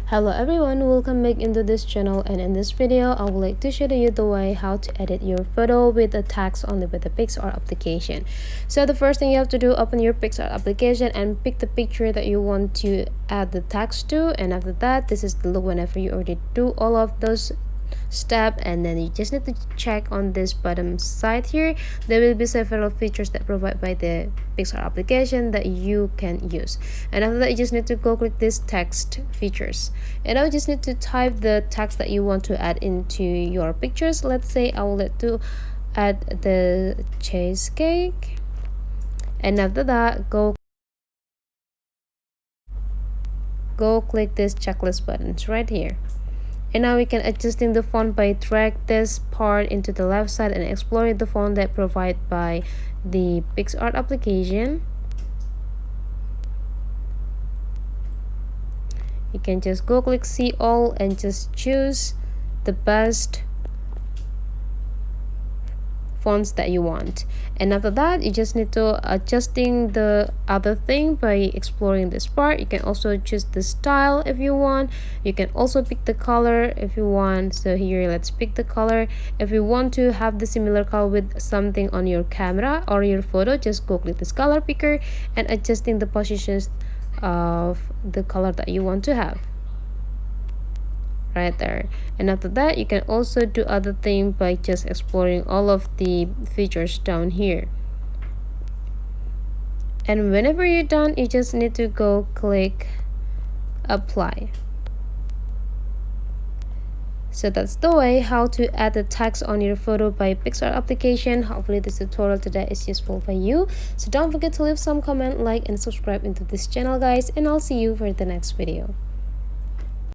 Hello everyone, welcome back into this channel, and in this video I would like to show you the way how to edit your photo with the text only with the Picsart application. So the first thing you have to do, open your Picsart application and pick the picture that you want to add the text to, and after that this is the look whenever you already do all of those step, and then you just need to check on this bottom side here. There will be several features that provide by the Picsart application that you can use, and after that you just need to go click this text features, and I just need to type the text that you want to add into your pictures. Let's say I will like to add the cheesecake, and after that go click this checklist buttons right here. And now we can adjusting the font by drag this part into the left side and explore the font that provided by the Picsart application. You can just go click see all and just choose the best fonts that you want, and after that you just need to adjusting the other thing by exploring this part. You can also choose the style if you want. You can also pick the color if you want. So here let's pick the color. If you want to have the similar color with something on your camera or your photo, just go click this color picker and adjusting the positions of the color that you want to have right there. And after that you can also do other thing by just exploring all of the features down here, and whenever you're done you just need to go click apply. So that's the way how to add the text on your photo by Picsart application. Hopefully this tutorial today is useful for you. So don't forget to leave some comment, like and subscribe into this channel guys, and I'll see you for the next video.